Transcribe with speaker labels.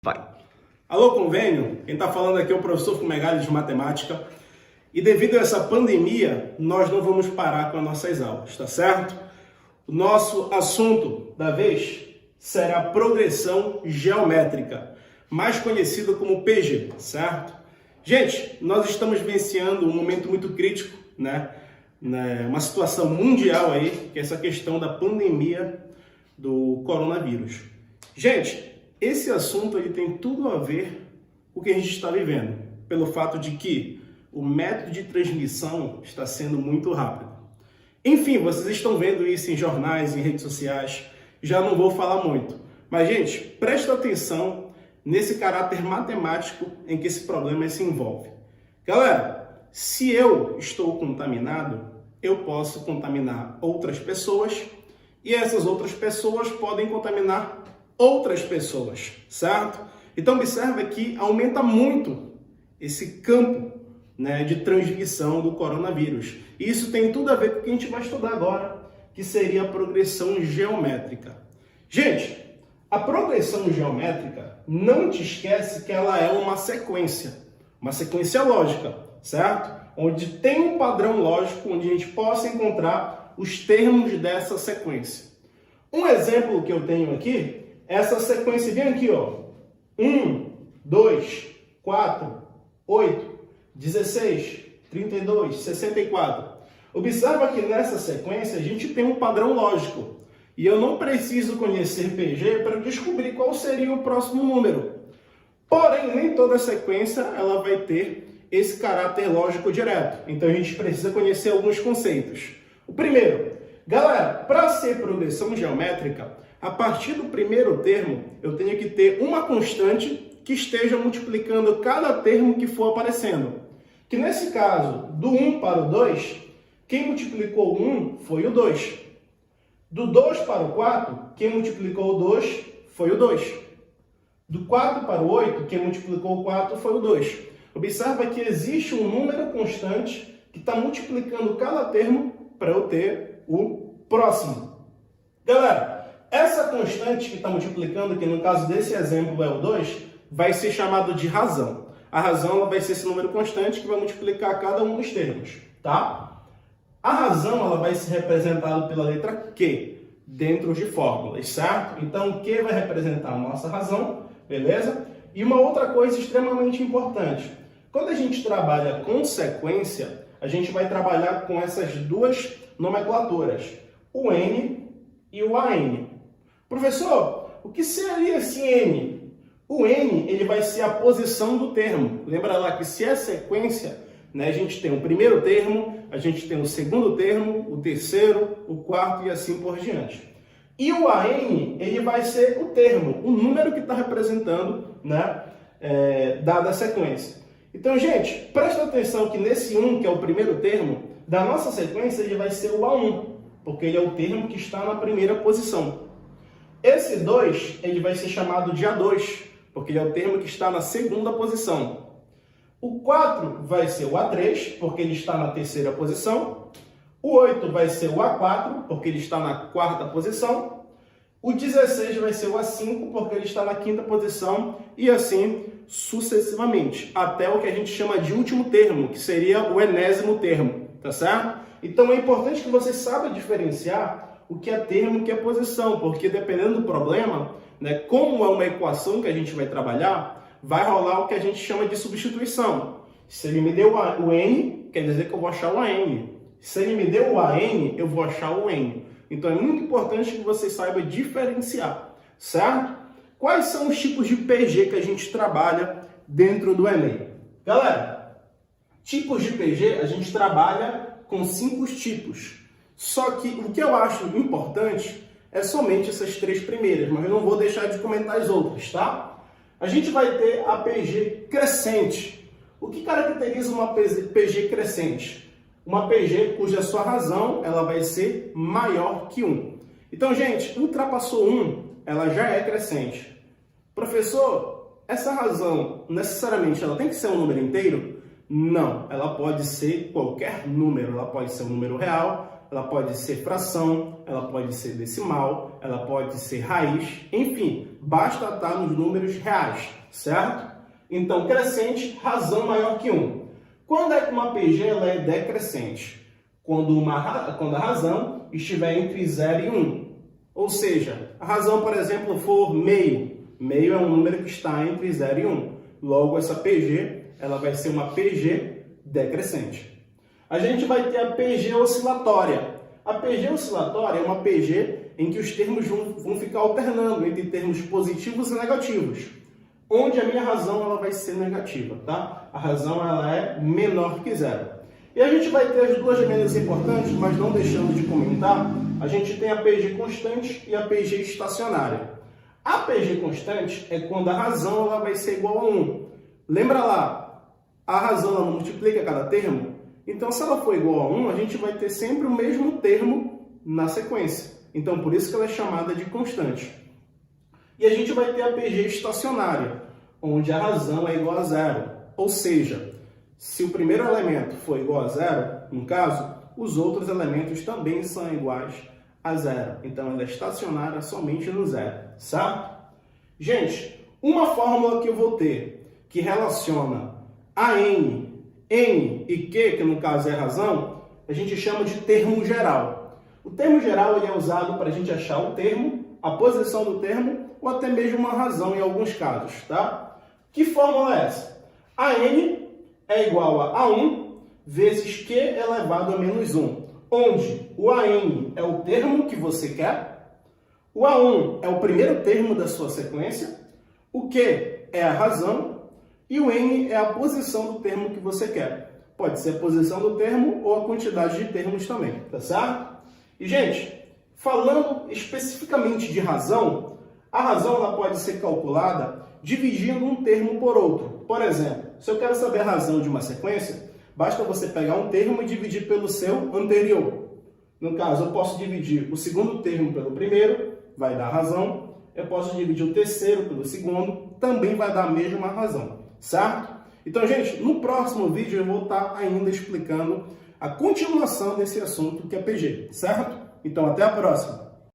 Speaker 1: Vai.
Speaker 2: Alô, convênio? Quem está falando aqui é o professor Fumegalli de Matemática. E devido a essa pandemia, nós não vamos parar com as nossas aulas, tá certo? O nosso assunto da vez será progressão geométrica, mais conhecido como PG, certo? Gente, nós estamos vivenciando um momento muito crítico, né? Uma situação mundial aí, que é essa questão da pandemia do coronavírus. Gente, esse assunto ele tem tudo a ver com o que a gente está vivendo, pelo fato de que o método de transmissão está sendo muito rápido. Enfim, vocês estão vendo isso em jornais, em redes sociais, já não vou falar muito. Mas, gente, presta atenção nesse caráter matemático em que esse problema se envolve. Galera, se eu estou contaminado, eu posso contaminar outras pessoas e essas outras pessoas podem contaminar outras pessoas, certo? Então, observa que aumenta muito esse campo, né, de transmissão do coronavírus. E isso tem tudo a ver com o que a gente vai estudar agora, que seria a progressão geométrica. Gente, a progressão geométrica, não te esquece que ela é uma sequência lógica, certo? Onde tem um padrão lógico, onde a gente possa encontrar os termos dessa sequência. Um exemplo que eu tenho aqui, essa sequência, vem aqui, ó, 1, 2, 4, 8, 16, 32, 64. Observa que nessa sequência a gente tem um padrão lógico. E eu não preciso conhecer PG para descobrir qual seria o próximo número. Porém, nem toda sequência ela vai ter esse caráter lógico direto. Então a gente precisa conhecer alguns conceitos. O primeiro, galera, para ser progressão geométrica, a partir do primeiro termo, eu tenho que ter uma constante que esteja multiplicando cada termo que for aparecendo. Que nesse caso, do 1 para o 2, quem multiplicou o 1 foi o 2. Do 2 para o 4, quem multiplicou o 2 foi o 2. Do 4 para o 8, quem multiplicou o 4 foi o 2. Observa que existe um número constante que está multiplicando cada termo para eu ter o próximo. Galera, essa constante que está multiplicando, que no caso desse exemplo é o 2, vai ser chamado de razão. A razão ela vai ser esse número constante que vai multiplicar cada um dos termos, tá? A razão ela vai ser representada pela letra Q, dentro de fórmulas, certo? Então, Q vai representar a nossa razão, beleza? E uma outra coisa extremamente importante. Quando a gente trabalha com sequência, a gente vai trabalhar com essas duas nomenclaturas, o N e o AN. Professor, o que seria esse N? O N ele vai ser a posição do termo. Lembra lá que se é sequência, né, a gente tem o primeiro termo, a gente tem o segundo termo, o terceiro, o quarto e assim por diante. E o AN ele vai ser o termo, o número que está representando, né, dada a sequência. Então, gente, presta atenção que nesse 1, que é o primeiro termo, da nossa sequência ele vai ser o A1, porque ele é o termo que está na primeira posição. Esse 2 ele vai ser chamado de A2, porque ele é o termo que está na segunda posição. O 4 vai ser o A3, porque ele está na terceira posição. O 8 vai ser o A4, porque ele está na quarta posição. O 16 vai ser o A5, porque ele está na quinta posição. E assim sucessivamente, até o que a gente chama de último termo, que seria o enésimo termo, tá certo? Então é importante que você saiba diferenciar o que é termo e o que é posição, porque dependendo do problema, né, como é uma equação que a gente vai trabalhar, vai rolar o que a gente chama de substituição. Se ele me deu o N, quer dizer que eu vou achar o AN. Se ele me deu o AN, eu vou achar o N. Então é muito importante que você saiba diferenciar, certo? Quais são os tipos de PG que a gente trabalha dentro do Enem? Galera, tipos de PG a gente trabalha com 5 tipos. Só que o que eu acho importante é somente essas 3 primeiras, mas eu não vou deixar de comentar as outras, tá? A gente vai ter a PG crescente. O que caracteriza uma PG crescente? Uma PG cuja sua razão ela vai ser maior que 1. Então, gente, ultrapassou 1, ela já é crescente. Professor, essa razão necessariamente ela tem que ser um número inteiro? Não, ela pode ser qualquer número, ela pode ser um número real, ela pode ser fração, ela pode ser decimal, ela pode ser raiz, enfim, basta estar nos números reais, certo? Então, crescente, razão maior que 1. Quando é que uma PG ela é decrescente? Quando a razão estiver entre 0 e 1. Ou seja, a razão, por exemplo, for meio. Meio é um número que está entre 0 e 1. Logo, essa PG ela vai ser uma PG decrescente. A gente vai ter a PG oscilatória. A PG oscilatória é uma PG em que os termos vão ficar alternando entre termos positivos e negativos, onde a minha razão ela vai ser negativa, tá? A razão ela é menor que 0. E a gente vai ter as duas menos importantes, mas não deixando de comentar, a gente tem a PG constante e a PG estacionária. A PG constante é quando a razão ela vai ser igual a 1. Lembra lá, a razão ela multiplica cada termo? Então, se ela for igual a 1, a gente vai ter sempre o mesmo termo na sequência. Então, por isso que ela é chamada de constante. E a gente vai ter a PG estacionária, onde a razão é igual a 0. Ou seja, se o primeiro elemento for igual a 0, no caso, os outros elementos também são iguais a 0. Então, ela é estacionária somente no 0, certo? Gente, uma fórmula que eu vou ter que relaciona a n e q, que no caso é razão, a gente chama de termo geral. O termo geral ele é usado para a gente achar o termo, a posição do termo, ou até mesmo uma razão em alguns casos, tá? Que fórmula é essa? A n é igual a 1 vezes q elevado a menos 1, onde o AN é o termo que você quer, o A1 é o primeiro termo da sua sequência, o Q é a razão e o N é a posição do termo que você quer. Pode ser a posição do termo ou a quantidade de termos também, tá certo? E, gente, falando especificamente de razão, a razão ela pode ser calculada dividindo um termo por outro. Por exemplo, se eu quero saber a razão de uma sequência, basta você pegar um termo e dividir pelo seu anterior. No caso, eu posso dividir o segundo termo pelo primeiro, vai dar razão. Eu posso dividir o terceiro pelo segundo, também vai dar a mesma razão, certo? Então, gente, no próximo vídeo eu vou estar ainda explicando a continuação desse assunto que é PG, certo? Então, até a próxima!